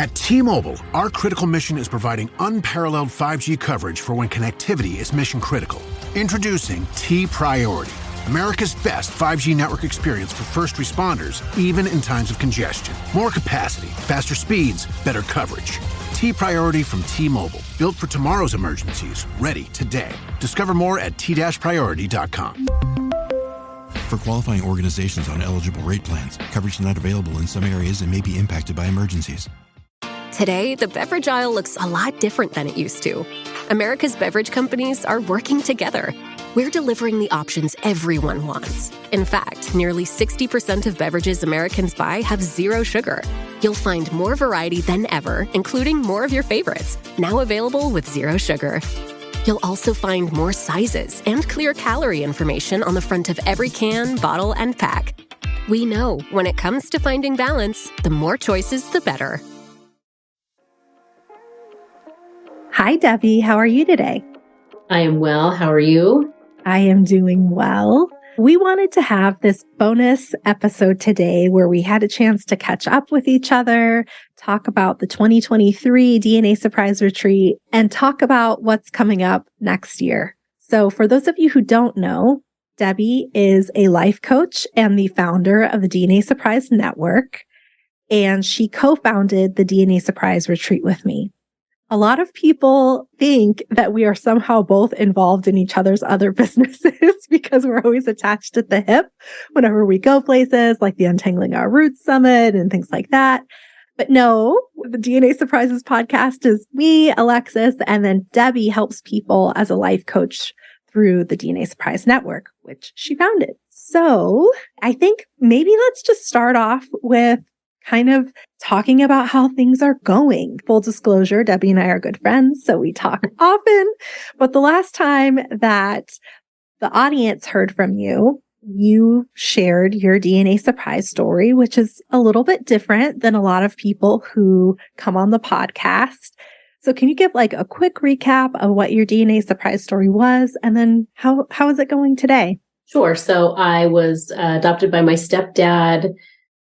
At T-Mobile, our critical mission is providing unparalleled 5G coverage for when connectivity is mission critical. Introducing T-Priority, America's best 5G network experience for first responders, even in times of congestion. More capacity, faster speeds, better coverage. T-Priority from T-Mobile, built for tomorrow's emergencies, ready today. Discover more at t-priority.com. For qualifying organizations on eligible rate plans, coverage not available in some areas and may be impacted by emergencies. Today, the beverage aisle looks a lot different than it used to. America's beverage companies are working together. We're delivering the options everyone wants. In fact, nearly 60% of beverages Americans buy have zero sugar. You'll find more variety than ever, including more of your favorites, now available with zero sugar. You'll also find more sizes and clear calorie information on the front of every can, bottle, and pack. We know when it comes to finding balance, the more choices, the better. Hi, Debbie. How are you today? I am well. How are you? I am doing well. We wanted to have this bonus episode today where we had a chance to catch up with each other, talk about the 2023 DNA Surprise Retreat, and talk about what's coming up next year. So for those of you who don't know, Debbie is a life coach and the founder of the DNA Surprise Network, and she co-founded the DNA Surprise Retreat with me. A lot of people think that we are somehow both involved in each other's other businesses because we're always attached at the hip whenever we go places like the Untangling Our Roots Summit and things like that. But no, the DNA Surprises podcast is me, Alexis, and then Debbie helps people as a life coach through the DNA Surprise Network, which she founded. So I think maybe let's just start off with kind of talking about how things are going. Full disclosure, Debbie and I are good friends, so we talk often. But the last time that the audience heard from you, you shared your DNA surprise story, which is a little bit different than a lot of people who come on the podcast. So can you give like a quick recap of what your DNA surprise story was, and then how is it going today? Sure. So I was adopted by my stepdad,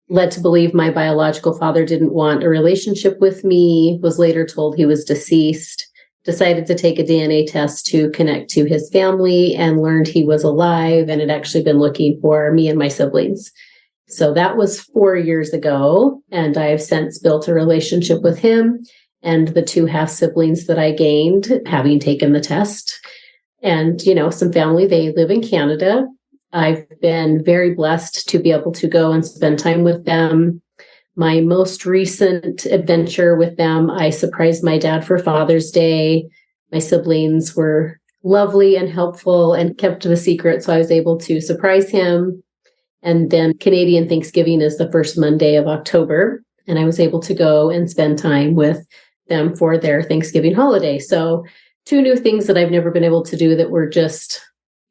led to believe my biological father didn't want a relationship with me, was later told he was deceased, decided to take a DNA test to connect to his family, and learned he was alive and had actually been looking for me and my siblings. So that was 4 years ago, and I've since built a relationship with him and the 2 half siblings that I gained having taken the test. And, some family, they live in Canada. I've been very blessed to be able to go and spend time with them. My most recent adventure with them, I surprised my dad for Father's Day. My siblings were lovely and helpful and kept the secret, so I was able to surprise him. And then Canadian Thanksgiving is the first Monday of October, and I was able to go and spend time with them for their Thanksgiving holiday. So 2 new things that I've never been able to do that were just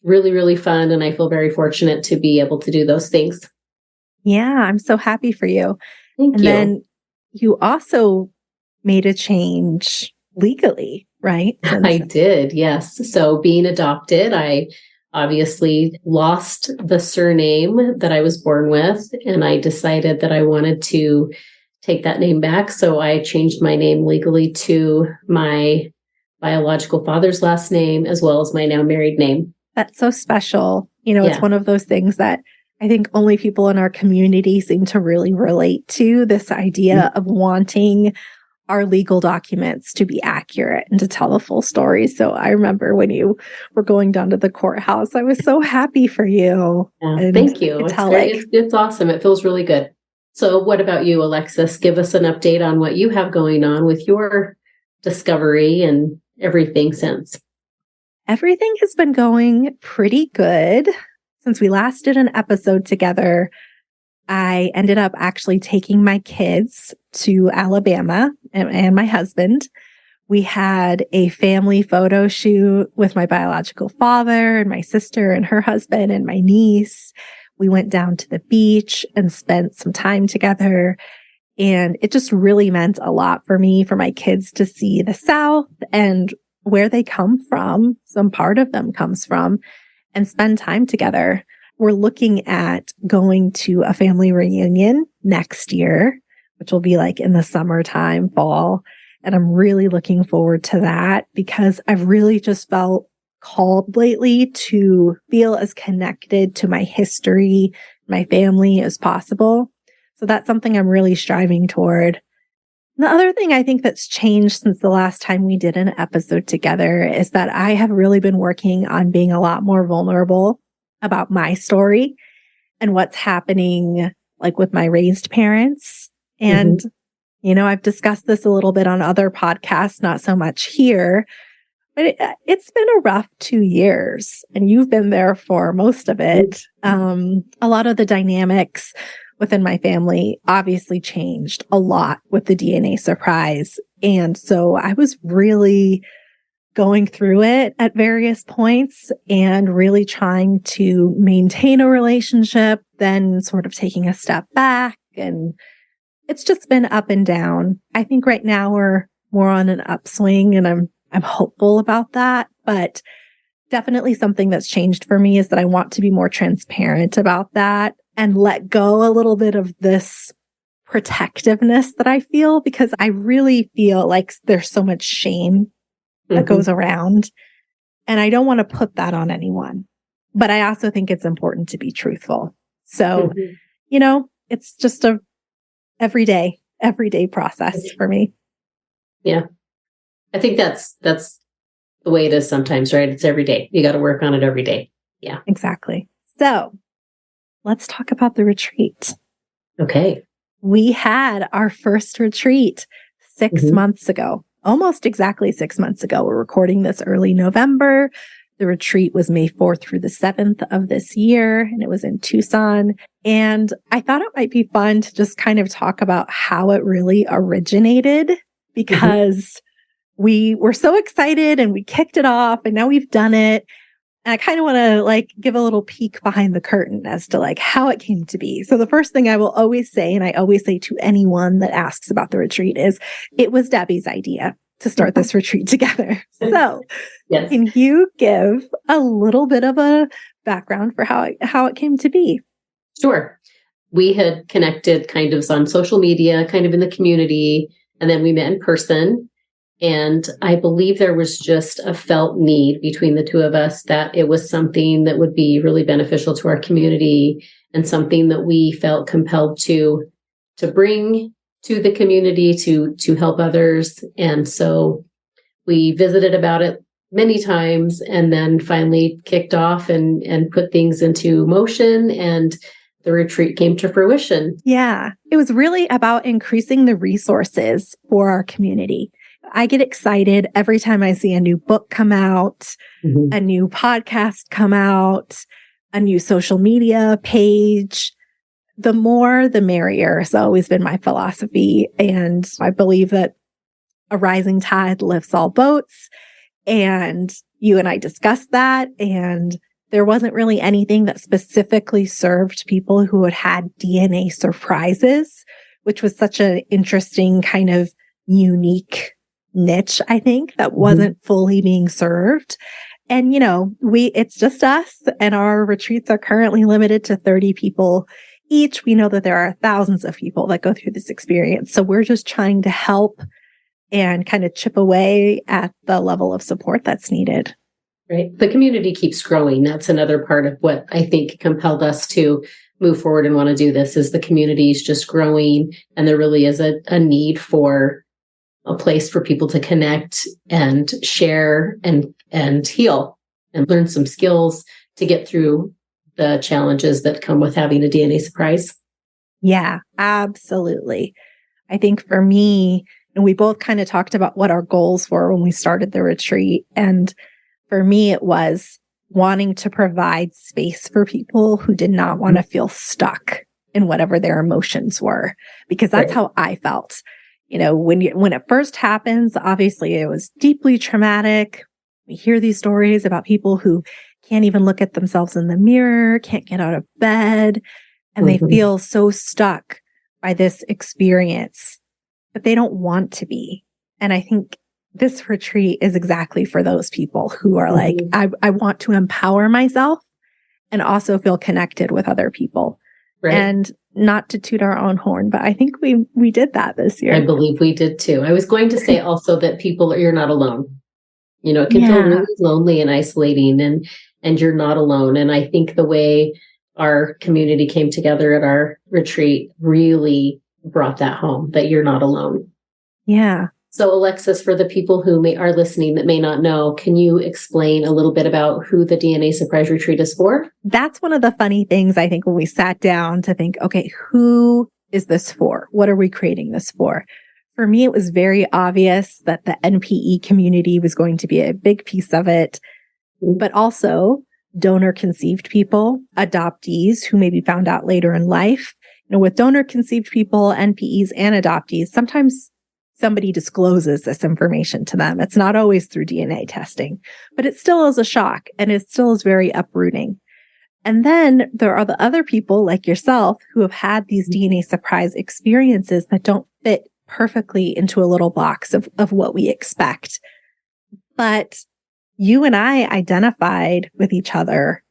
really, really fun. And I feel very fortunate to be able to do those things. Yeah, I'm so happy for you. Thank you. Then you also made a change legally, right? I did, yes. So being adopted, I obviously lost the surname that I was born with, and I decided that I wanted to take that name back. So I changed my name legally to my biological father's last name, as well as my now married name. That's so special. It's one of those things that I think only people in our community seem to really relate to, this idea of wanting our legal documents to be accurate and to tell the full story. So I remember when you were going down to the courthouse, I was so happy for you. Yeah, thank you. It's awesome. It feels really good. So what about you, Alexis? Give us an update on what you have going on with your discovery and everything since. Everything has been going pretty good. Since we last did an episode together, I ended up actually taking my kids to Alabama and my husband. We had a family photo shoot with my biological father and my sister and her husband and my niece. We went down to the beach and spent some time together. And it just really meant a lot for me, for my kids to see the South and where they come from, some part of them comes from, and spend time together. We're looking at going to a family reunion next year which will be like in the summertime, fall. And I'm really looking forward to that because I've really just felt called lately to feel as connected to my history, my family as possible. So that's something I'm really striving toward. The other thing I think that's changed since the last time we did an episode together is that I have really been working on being a lot more vulnerable about my story and what's happening like with my raised parents. And, I've discussed this a little bit on other podcasts, not so much here, but it's been a rough 2 years and you've been there for most of it. A lot of the dynamics within my family obviously changed a lot with the DNA surprise. And so I was really going through it at various points and really trying to maintain a relationship, then sort of taking a step back. And it's just been up and down. I think right now we're more on an upswing and I'm hopeful about that. But definitely something that's changed for me is that I want to be more transparent about that and let go a little bit of this protectiveness that I feel, because I really feel like there's so much shame that goes around. And I don't want to put that on anyone. But I also think it's important to be truthful. So, it's just a everyday process for me. Yeah. I think that's the way it is sometimes, right? It's every day. You got to work on it every day. Yeah. Exactly. So let's talk about the retreat. Okay. We had our first retreat 6 months ago, almost exactly 6 months ago. We're recording this early November. The retreat was May 4th through the 7th of this year, and it was in Tucson. And I thought it might be fun to just kind of talk about how it really originated, because we were so excited and we kicked it off and now we've done it. And I kind of want to give a little peek behind the curtain as to how it came to be. So the first thing I will always say, and I always say to anyone that asks about the retreat, is it was Debbie's idea to start this retreat together. So Can you give a little bit of a background for how it came to be? Sure. We had connected kind of on social media, kind of in the community, and then we met in person. And I believe there was just a felt need between the two of us that it was something that would be really beneficial to our community and something that we felt compelled to bring to the community to help others. And so we visited about it many times and then finally kicked off and put things into motion, and the retreat came to fruition. Yeah, it was really about increasing the resources for our community. I get excited every time I see a new book come out, a new podcast come out, a new social media page. The more, the merrier has always been my philosophy. And I believe that a rising tide lifts all boats. And you and I discussed that. And there wasn't really anything that specifically served people who had had DNA surprises, which was such an interesting kind of unique niche, I think, that wasn't fully being served. And, it's just us, and our retreats are currently limited to 30 people each. We know that there are thousands of people that go through this experience. So we're just trying to help and kind of chip away at the level of support that's needed. Right. The community keeps growing. That's another part of what I think compelled us to move forward and want to do this, is the community is just growing, and there really is a need for a place for people to connect and share and heal and learn some skills to get through the challenges that come with having a DNA surprise. Yeah, absolutely. I think for me, and we both kind of talked about what our goals were when we started the retreat. And for me, it was wanting to provide space for people who did not want to feel stuck in whatever their emotions were, because that's how I felt. When it first happens, obviously it was deeply traumatic. We hear these stories about people who can't even look at themselves in the mirror, can't get out of bed, and they feel so stuck by this experience, but they don't want to be. And I think this retreat is exactly for those people who are like, I want to empower myself and also feel connected with other people. Right. And not to toot our own horn, but I think we did that this year. I believe we did too. I was going to say also that you're not alone. It can feel really lonely and isolating, and you're not alone. And I think the way our community came together at our retreat really brought that home, that you're not alone. Yeah. So Alexis, for the people who are listening that may not know, can you explain a little bit about who the DNA Surprise Retreat is for? That's one of the funny things, I think, when we sat down to think, okay, who is this for? What are we creating this for? For me, it was very obvious that the NPE community was going to be a big piece of it, but also donor-conceived people, adoptees who maybe found out later in life. With donor-conceived people, NPEs, and adoptees, sometimes somebody discloses this information to them. It's not always through DNA testing, but it still is a shock, and it still is very uprooting. And then there are the other people like yourself who have had these DNA surprise experiences that don't fit perfectly into a little box of what we expect. But you and I identified with each other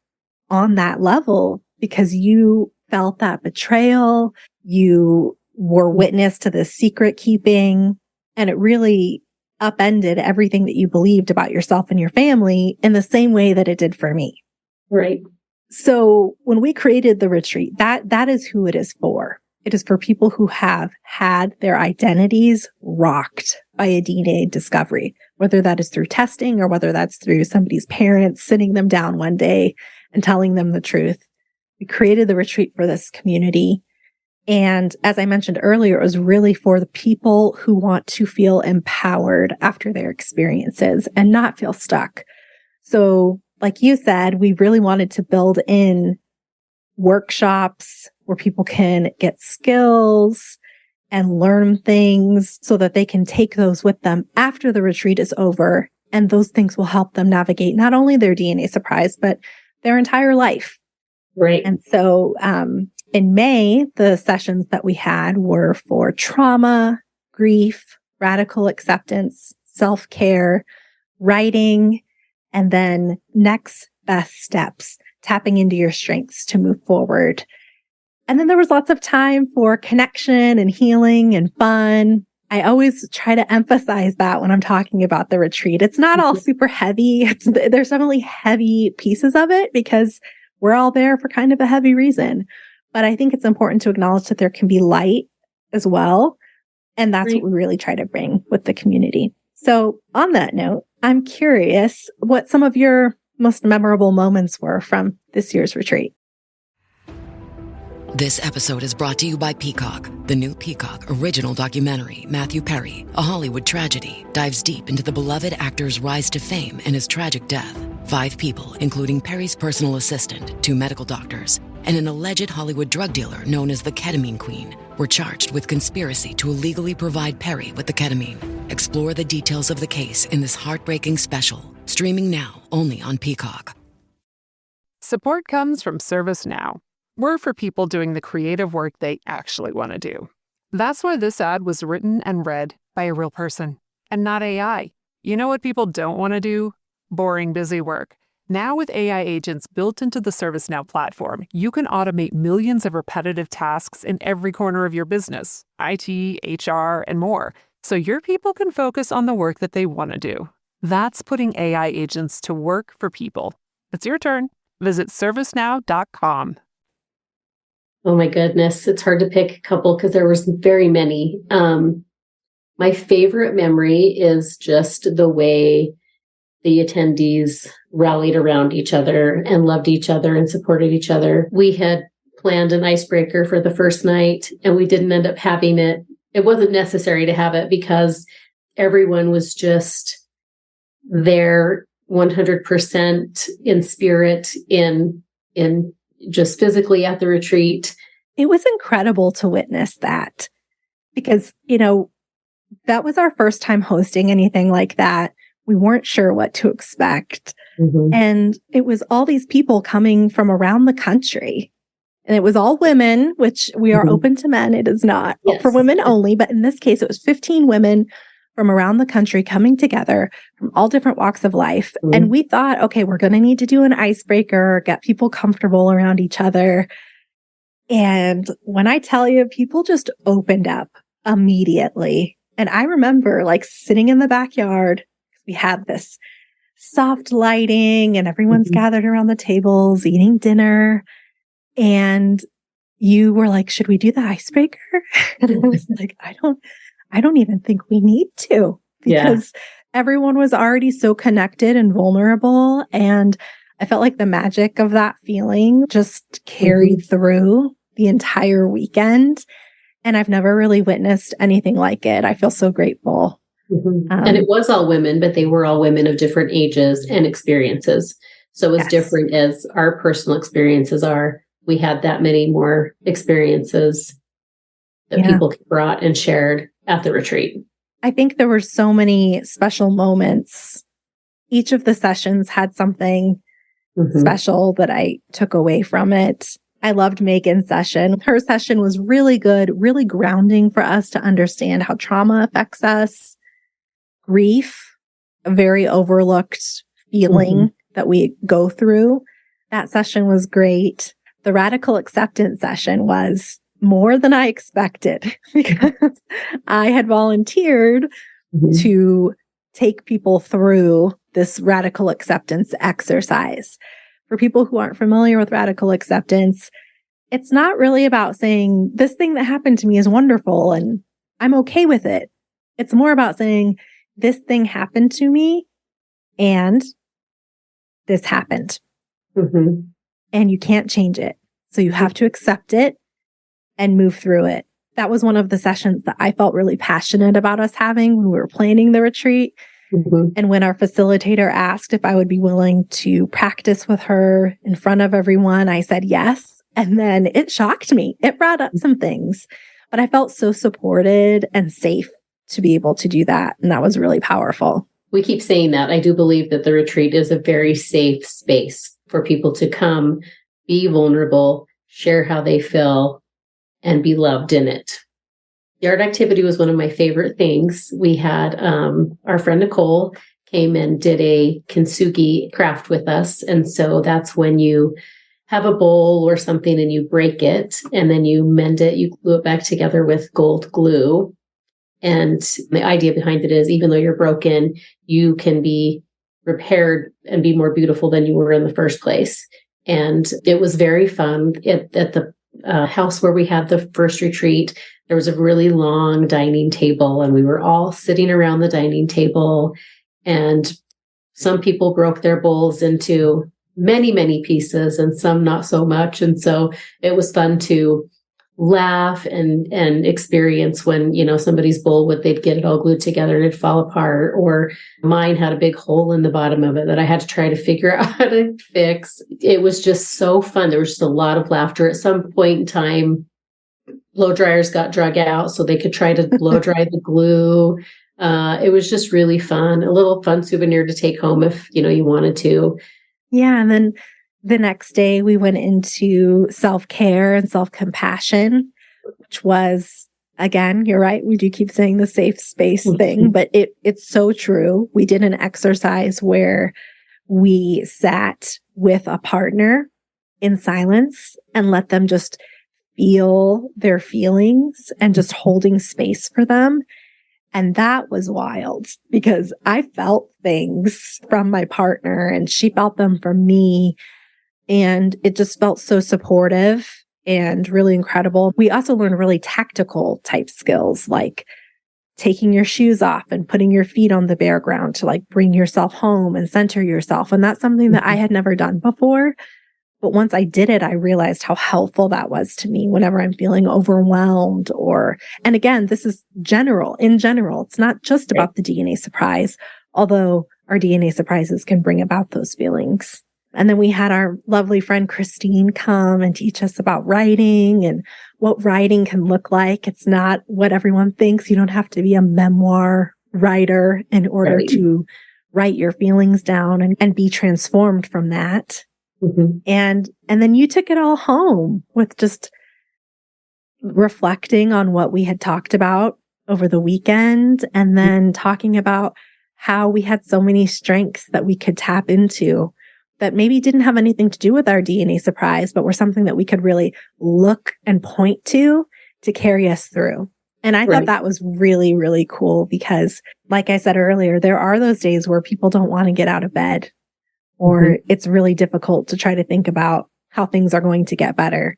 on that level because you felt that betrayal, you were witness to the secret keeping, and it really upended everything that you believed about yourself and your family in the same way that it did for me. Right. So when we created the retreat, that is who it is for. It is for people who have had their identities rocked by a DNA discovery, whether that is through testing or whether that's through somebody's parents sitting them down one day and telling them the truth. We created the retreat for this community. And as I mentioned earlier, it was really for the people who want to feel empowered after their experiences and not feel stuck. So like you said, we really wanted to build in workshops where people can get skills and learn things so that they can take those with them after the retreat is over. And those things will help them navigate not only their DNA surprise, but their entire life. Right. And so in May, the sessions that we had were for trauma, grief, radical acceptance, self-care, writing, and then next best steps, tapping into your strengths to move forward. And then there was lots of time for connection and healing and fun. I always try to emphasize that when I'm talking about the retreat. It's not all super heavy. There's definitely heavy pieces of it because we're all there for kind of a heavy reason. But I think it's important to acknowledge that there can be light as well. And that's what we really try to bring with the community. So on that note, I'm curious what some of your most memorable moments were from this year's retreat. This episode is brought to you by Peacock. The new Peacock original documentary, Matthew Perry, A Hollywood Tragedy, dives deep into the beloved actor's rise to fame and his tragic death. 5 people, including Perry's personal assistant, 2 medical doctors, and an alleged Hollywood drug dealer known as the Ketamine Queen, were charged with conspiracy to illegally provide Perry with the ketamine. Explore the details of the case in this heartbreaking special, streaming now only on Peacock. Support comes from ServiceNow. We're for people doing the creative work they actually want to do. That's why this ad was written and read by a real person and not AI. You know what people don't want to do? Boring, busy work. Now with AI agents built into the ServiceNow platform, you can automate millions of repetitive tasks in every corner of your business, IT, HR, and more, so your people can focus on the work that they want to do. That's putting AI agents to work for people. It's your turn. Visit servicenow.com. Oh my goodness. It's hard to pick a couple because there was very many. My favorite memory is just the way the attendees rallied around each other and loved each other and supported each other. We had planned an icebreaker for the first night and we didn't end up having it. It wasn't necessary to have it because everyone was just there 100% in spirit, in just physically at the retreat. It was incredible to witness that because, that was our first time hosting anything like that. We weren't sure what to expect. Mm-hmm. And it was all these people coming from around the country. And it was all women, which we are open to men. It is not for women only. But in this case, it was 15 women from around the country coming together from all different walks of life. Mm-hmm. And we thought, okay, we're going to need to do an icebreaker, get people comfortable around each other. And when I tell you, people just opened up immediately. And I remember like sitting in the backyard. We had this soft lighting and everyone's gathered around the tables eating dinner. And you were like, should we do the icebreaker? And I was like, I don't even think we need to, because everyone was already so connected and vulnerable. And I felt like the magic of that feeling just carried through the entire weekend. And I've never really witnessed anything like it. I feel so grateful. And it was all women, but they were all women of different ages and experiences. So as different as our personal experiences are, we had that many more experiences that people brought and shared at the retreat. I think there were so many special moments. Each of the sessions had something special that I took away from it. I loved Megan's session. Her session was really good, really grounding for us to understand how trauma affects us. Grief, a very overlooked feeling that we go through. That session was great. The radical acceptance session was more than I expected, because I had volunteered to take people through this radical acceptance exercise. For people who aren't familiar with radical acceptance, it's not really about saying this thing that happened to me is wonderful and I'm okay with it. It's more about saying this thing happened to me and this happened. And you can't change it. So you have to accept it and move through it. That was one of the sessions that I felt really passionate about us having when we were planning the retreat. And when our facilitator asked if I would be willing to practice with her in front of everyone, I said yes. And then it shocked me. It brought up some things, but I felt so supported and safe to be able to do that. And that was really powerful. We keep saying that. I do believe that the retreat is a very safe space for people to come, be vulnerable, share how they feel, and be loved in it. The art activity was one of my favorite things. We had our friend Nicole came and did a kintsugi craft with us. And so that's when you have a bowl or something and you break it and then you mend it, you glue it back together with gold glue. And the idea behind it is, even though you're broken, you can be repaired and be more beautiful than you were in the first place. And it was very fun. At the house where we had the first retreat, there was a really long dining table and we were all sitting around the dining table, and some people broke their bowls into many, many pieces and some not so much. And so it was fun to laugh and experience when, you know, somebody's bowl they'd get it all glued together and it'd fall apart, or mine had a big hole in the bottom of it that I had to try to figure out how to fix. It was just so fun. There was just a lot of laughter. At some point in time, blow dryers got drug out so they could try to blow dry the glue. It was just really fun, a little fun souvenir to take home if, you know, you wanted to. Yeah. And then the next day we went into self-care and self-compassion, which was, again, you're right. We do keep saying the safe space thing, but it's so true. We did an exercise where we sat with a partner in silence and let them just feel their feelings and just holding space for them. And that was wild because I felt things from my partner and she felt them from me. And it just felt so supportive and really incredible. We also learned really tactical type skills, like taking your shoes off and putting your feet on the bare ground to like bring yourself home and center yourself. And that's something that I had never done before. But once I did it, I realized how helpful that was to me whenever I'm feeling overwhelmed and again, this is in general. It's not just about the DNA surprise, although our DNA surprises can bring about those feelings. And then we had our lovely friend Christine come and teach us about writing and what writing can look like. It's not what everyone thinks. You don't have to be a memoir writer in order to write your feelings down and be transformed from that. And then you took it all home with just reflecting on what we had talked about over the weekend and then talking about how we had so many strengths that we could tap into that maybe didn't have anything to do with our DNA surprise, but were something that we could really look and point to carry us through. And I thought that was really, really cool because, like I said earlier, there are those days where people don't want to get out of bed, or it's really difficult to try to think about how things are going to get better.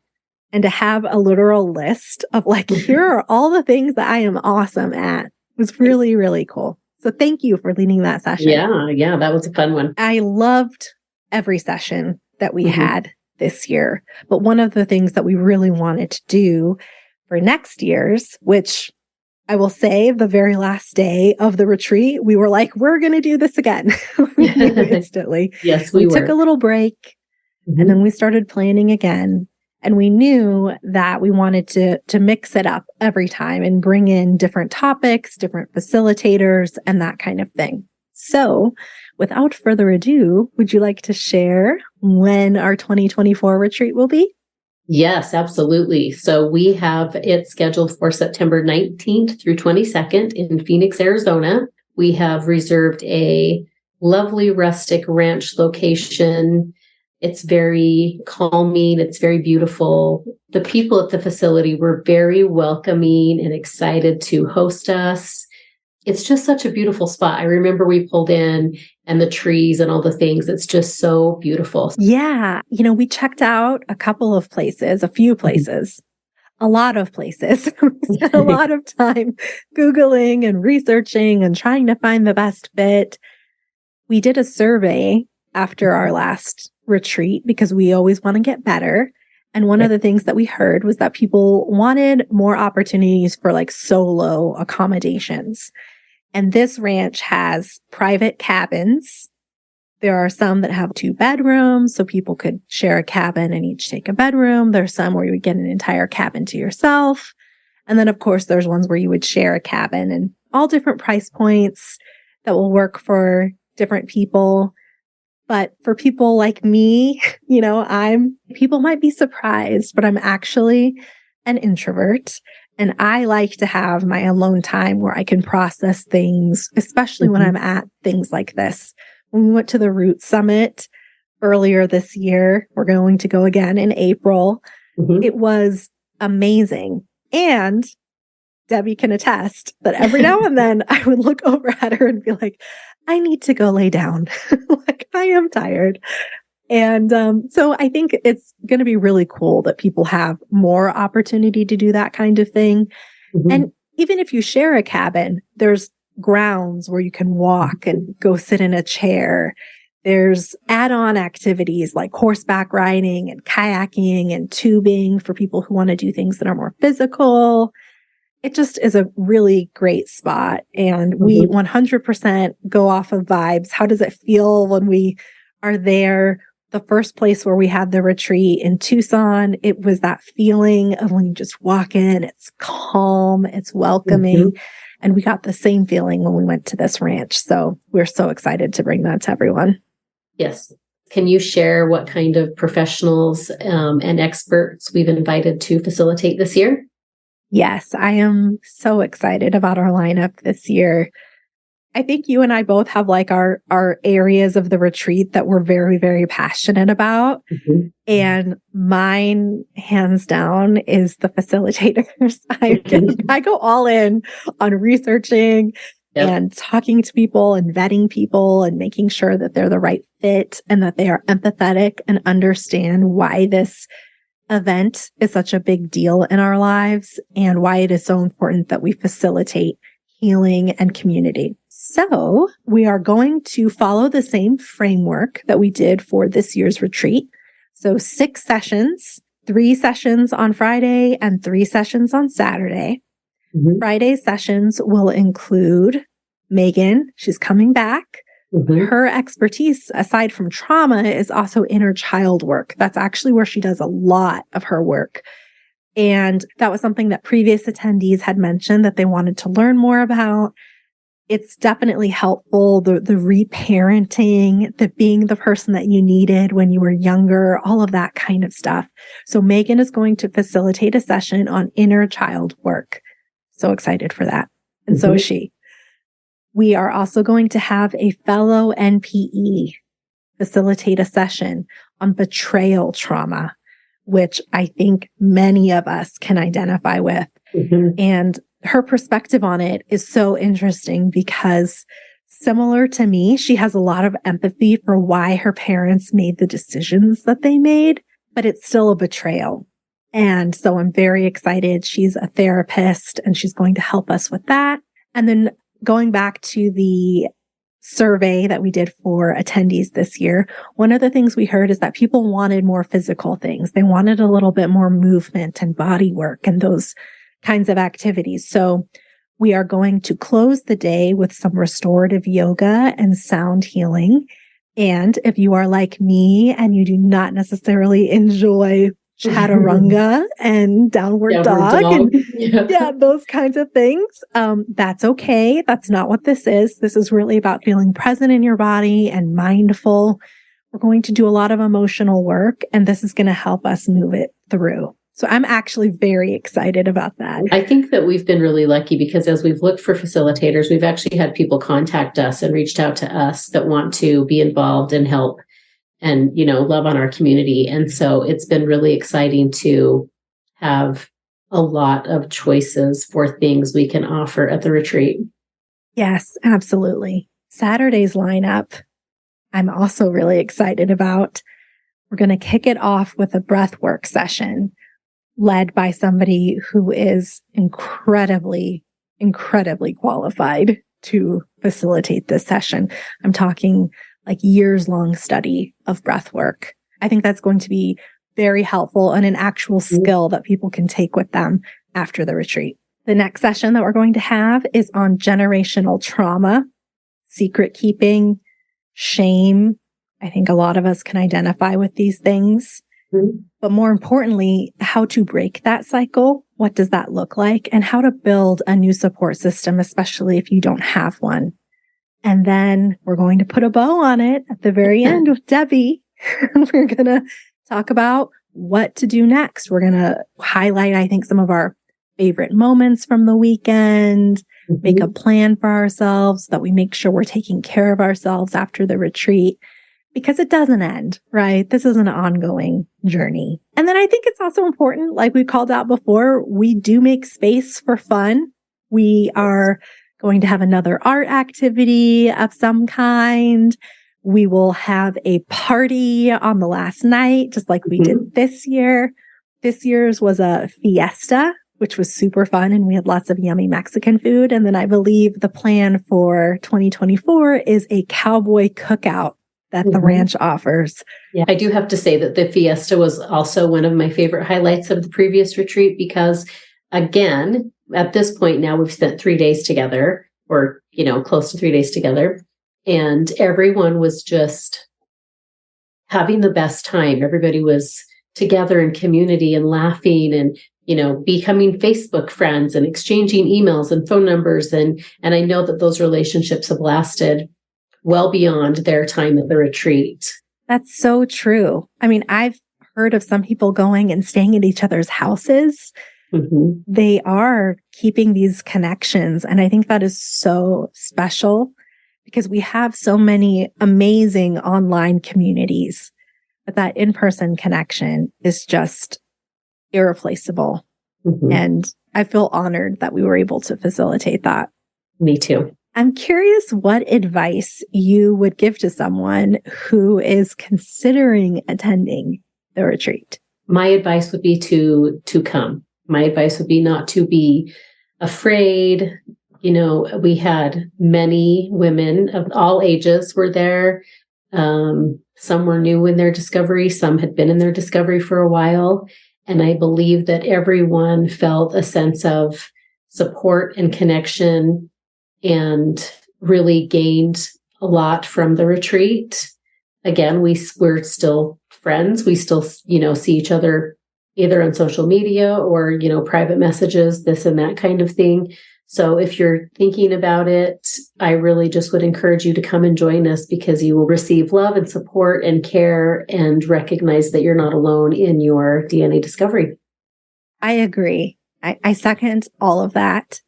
And to have a literal list of like, here are all the things that I am awesome at was really, really cool. So thank you for leading that session. Yeah, that was a fun one. I loved every session that we had this year. But one of the things that we really wanted to do for next year's, which I will say the very last day of the retreat, we were like, we're going to do this again instantly. Yes, we took a little break and then we started planning again. And we knew that we wanted to mix it up every time and bring in different topics, different facilitators, and that kind of thing. So without further ado, would you like to share when our 2024 retreat will be? Yes, absolutely. So we have it scheduled for September 19th through 22nd in Phoenix, Arizona. We have reserved a lovely rustic ranch location. It's very calming. It's very beautiful. The people at the facility were very welcoming and excited to host us. It's just such a beautiful spot. I remember we pulled in and the trees and all the things. It's just so beautiful. Yeah. We checked out a couple of places, a few places, a lot of places. We spent a lot of time Googling and researching and trying to find the best fit. We did a survey after our last retreat because we always want to get better. And one of the things that we heard was that people wanted more opportunities for like solo accommodations. And this ranch has private cabins. There are some that have 2 bedrooms, so people could share a cabin and each take a bedroom. There's some where you would get an entire cabin to yourself. And then, of course, there's ones where you would share a cabin, and all different price points that will work for different people. But for people like me, people might be surprised, but I'm actually an introvert. And I like to have my alone time where I can process things, especially when I'm at things like this. When we went to the Root Summit earlier this year, we're going to go again in April. It was amazing. And Debbie can attest that every now and then I would look over at her and be like, I need to go lay down. Like, I am tired. And so I think it's going to be really cool that people have more opportunity to do that kind of thing. And even if you share a cabin, there's grounds where you can walk and go sit in a chair. There's add-on activities like horseback riding and kayaking and tubing for people who want to do things that are more physical. It just is a really great spot. And we 100% go off of vibes. How does it feel when we are there? The first place where we had the retreat in Tucson, it was that feeling of when you just walk in, it's calm, it's welcoming. And we got the same feeling when we went to this ranch. So we're so excited to bring that to everyone. Yes. Can you share what kind of professionals and experts we've invited to facilitate this year? Yes, I am so excited about our lineup this year. I think you and I both have like our areas of the retreat that we're very, very passionate about. And mine, hands down, is the facilitators. I go all in on researching and talking to people and vetting people and making sure that they're the right fit and that they are empathetic and understand why this event is such a big deal in our lives and why it is so important that we facilitate healing and community. So we are going to follow the same framework that we did for this year's retreat. So 6 sessions, 3 sessions on Friday and 3 sessions on Saturday. Friday's sessions will include Megan. She's coming back. Her expertise, aside from trauma, is also inner child work. That's actually where she does a lot of her work. And that was something that previous attendees had mentioned that they wanted to learn more about. It's definitely helpful, the reparenting, the being the person that you needed when you were younger, all of that kind of stuff. So Megan is going to facilitate a session on inner child work. So excited for that. And so is she. We are also going to have a fellow NPE facilitate a session on betrayal trauma, which I think many of us can identify with. And her perspective on it is so interesting because, similar to me, she has a lot of empathy for why her parents made the decisions that they made, but it's still a betrayal. And so I'm very excited. She's a therapist and she's going to help us with that. And then going back to the survey that we did for attendees this year, one of the things we heard is that people wanted more physical things. They wanted a little bit more movement and body work and those kinds of activities. So we are going to close the day with some restorative yoga and sound healing. And if you are like me and you do not necessarily enjoy chaturanga and downward dog. And those kinds of things, that's okay. That's not what this is. This is really about feeling present in your body and mindful. We're going to do a lot of emotional work, and this is going to help us move it through. So I'm actually very excited about that. I think that we've been really lucky because as we've looked for facilitators, we've actually had people contact us and reached out to us that want to be involved and help and, love on our community. And so it's been really exciting to have a lot of choices for things we can offer at the retreat. Yes, absolutely. Saturday's lineup, I'm also really excited about. We're going to kick it off with a breathwork session led by somebody who is incredibly qualified to facilitate this session. I'm talking like years-long study of breath work. I think that's going to be very helpful and an actual skill that people can take with them after the retreat. The next session that we're going to have is on generational trauma, secret keeping, shame. I think a lot of us can identify with these things. But more importantly, how to break that cycle. What does that look like? And how to build a new support system, especially if you don't have one. And then we're going to put a bow on it at the very end with Debbie. We're going to talk about what to do next. We're going to highlight, I think, some of our favorite moments from the weekend, make a plan for ourselves so that we make sure we're taking care of ourselves after the retreat. Because it doesn't end, right? This is an ongoing journey. And then I think it's also important, like we called out before, we do make space for fun. We are going to have another art activity of some kind. We will have a party on the last night, just like we did this year. This year's was a fiesta, which was super fun. And we had lots of yummy Mexican food. And then I believe the plan for 2024 is a cowboy cookout that the ranch offers. Yeah, I do have to say that the fiesta was also one of my favorite highlights of the previous retreat because, again, at this point now we've spent 3 days together or, close to 3 days together. And everyone was just having the best time. Everybody was together in community and laughing and, becoming Facebook friends and exchanging emails and phone numbers. And I know that those relationships have lasted well beyond their time at the retreat. That's so true. I mean, I've heard of some people going and staying at each other's houses. They are keeping these connections. And I think that is so special because we have so many amazing online communities, but that in-person connection is just irreplaceable. And I feel honored that we were able to facilitate that. Me too. I'm curious what advice you would give to someone who is considering attending the retreat. My advice would be to come. My advice would be not to be afraid. We had many women of all ages were there. Some were new in their discovery. Some had been in their discovery for a while. And I believe that everyone felt a sense of support and connection and really gained a lot from the retreat. Again, we're still friends. We still, see each other either on social media or, private messages, this and that kind of thing. So if you're thinking about it, I really just would encourage you to come and join us because you will receive love and support and care and recognize that you're not alone in your DNA discovery. I agree. I second all of that.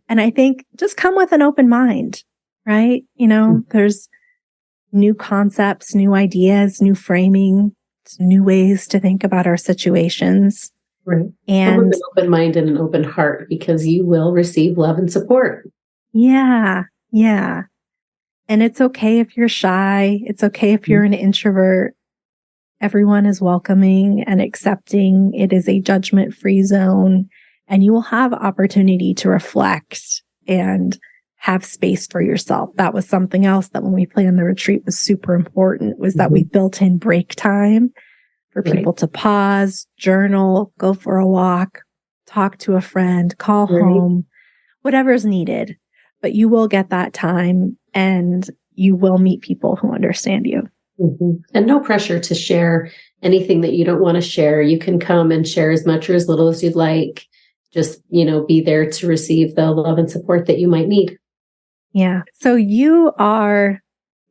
And I think just come with an open mind, right? There's new concepts, new ideas, new framing, new ways to think about our situations. Right. And with an open mind and an open heart, because you will receive love and support. yeah. And it's okay if you're shy. It's okay if you're an introvert. Everyone is welcoming and accepting. It is a judgment-free zone, and you will have opportunity to reflect and have space for yourself. That was something else that when we planned the retreat was super important, was that we built in break time for people to pause, journal, go for a walk, talk to a friend, call home, whatever's needed. But you will get that time and you will meet people who understand you. And no pressure to share anything that you don't want to share. You can come and share as much or as little as you'd like. Just, be there to receive the love and support that you might need. Yeah. So you are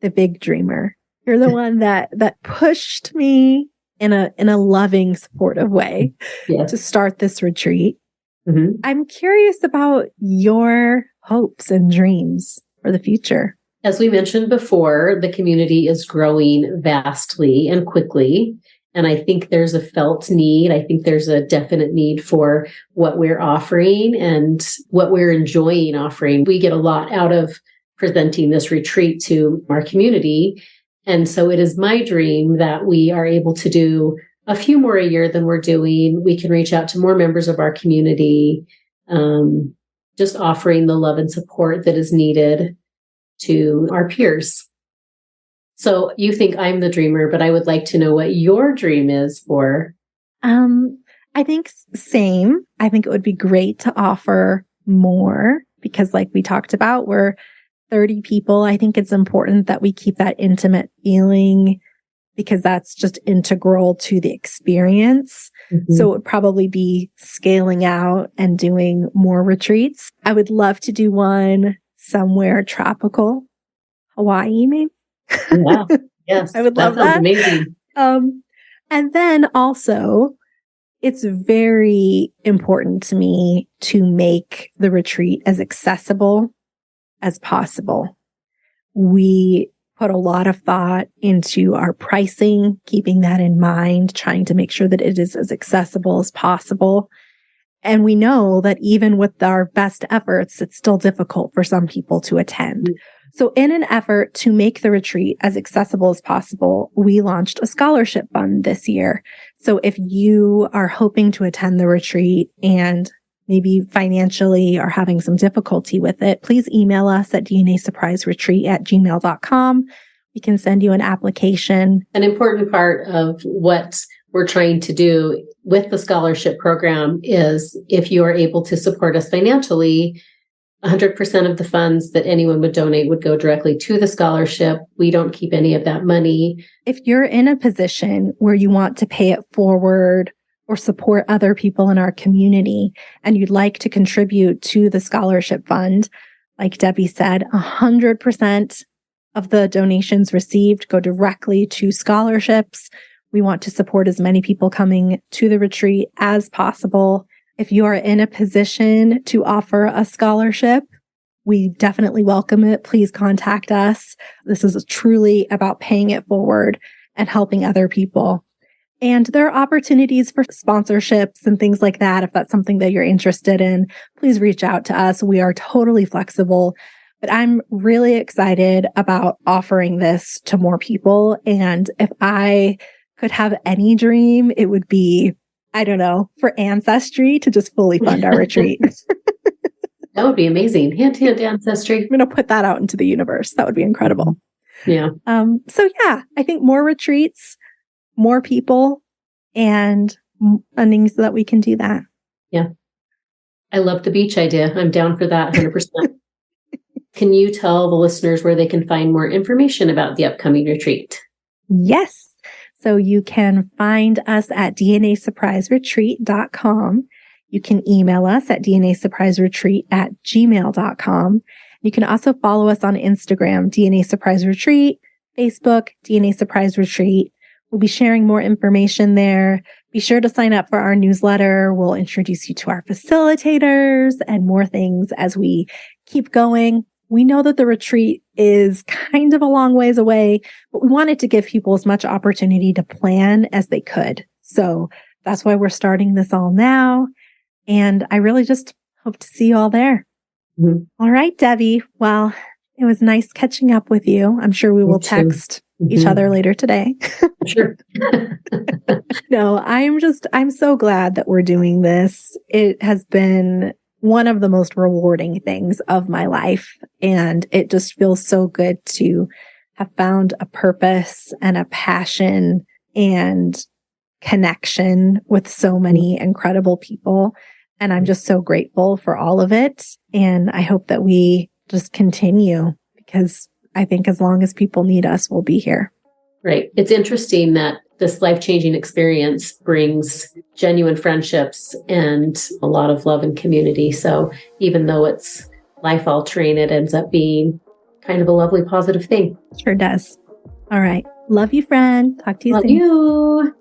the big dreamer. You're the one that pushed me in a loving, supportive way to start this retreat. I'm curious about your hopes and dreams for the future. As we mentioned before, the community is growing vastly and quickly. And I think there's a felt need. I think there's a definite need for what we're offering and what we're enjoying offering. We get a lot out of presenting this retreat to our community. And so it is my dream that we are able to do a few more a year than we're doing. We can reach out to more members of our community, just offering the love and support that is needed to our peers. So you think I'm the dreamer, but I would like to know what your dream is for. I think same. I think it would be great to offer more because like we talked about, we're 30 people. I think it's important that we keep that intimate feeling because that's just integral to the experience. So it would probably be scaling out and doing more retreats. I would love to do one somewhere tropical, Hawaii, maybe. Yeah. Yes. I would love that. Amazing. And then also, it's very important to me to make the retreat as accessible as possible. We put a lot of thought into our pricing, keeping that in mind, trying to make sure that it is as accessible as possible. And we know that even with our best efforts, it's still difficult for some people to attend. So in an effort to make the retreat as accessible as possible, we launched a scholarship fund this year. So if you are hoping to attend the retreat and maybe financially are having some difficulty with it, please email us at dnasurpriseretreat@gmail.com. We can send you an application. An important part of what we're trying to do with the scholarship program is if you are able to support us financially, 100% of the funds that anyone would donate would go directly to the scholarship. We don't keep any of that money. If you're in a position where you want to pay it forward or support other people in our community and you'd like to contribute to the scholarship fund, like Debbie said, 100% of the donations received go directly to scholarships. We want to support as many people coming to the retreat as possible. If you are in a position to offer a scholarship, we definitely welcome it. Please contact us. This is truly about paying it forward and helping other people. And there are opportunities for sponsorships and things like that. If that's something that you're interested in, please reach out to us. We are totally flexible. But I'm really excited about offering this to more people. And if I could have any dream, it would be, I don't know, for Ancestry to just fully fund our retreat. That would be amazing. Hint, hint, Ancestry. I'm going to put that out into the universe. That would be incredible. Yeah. So yeah, I think more retreats, more people, and funding so that we can do that. Yeah. I love the beach idea. I'm down for that 100%. Can you tell the listeners where they can find more information about the upcoming retreat? Yes. So you can find us at dnasurpriseretreat.com. You can email us at dnasurpriseretreat@gmail.com. You can also follow us on Instagram, DNA Surprise Retreat, Facebook, DNA Surprise Retreat. We'll be sharing more information there. Be sure to sign up for our newsletter. We'll introduce you to our facilitators and more things as we keep going. we know that the retreat is kind of a long ways away, but we wanted to give people as much opportunity to plan as they could. So that's why we're starting this all now. And I really just hope to see you all there. Mm-hmm. All right, Debbie. Well, it was nice catching up with you. I'm sure we will text each other later today. Sure. No, I'm so glad that we're doing this. It has been one of the most rewarding things of my life. And it just feels so good to have found a purpose and a passion and connection with so many incredible people. And I'm just so grateful for all of it. And I hope that we just continue, because I think as long as people need us, we'll be here. Right. It's interesting that this life-changing experience brings genuine friendships and a lot of love and community. So even though it's life-altering, it ends up being kind of a lovely, positive thing. Sure does. All right. Love you, friend. Talk to you soon. Love you.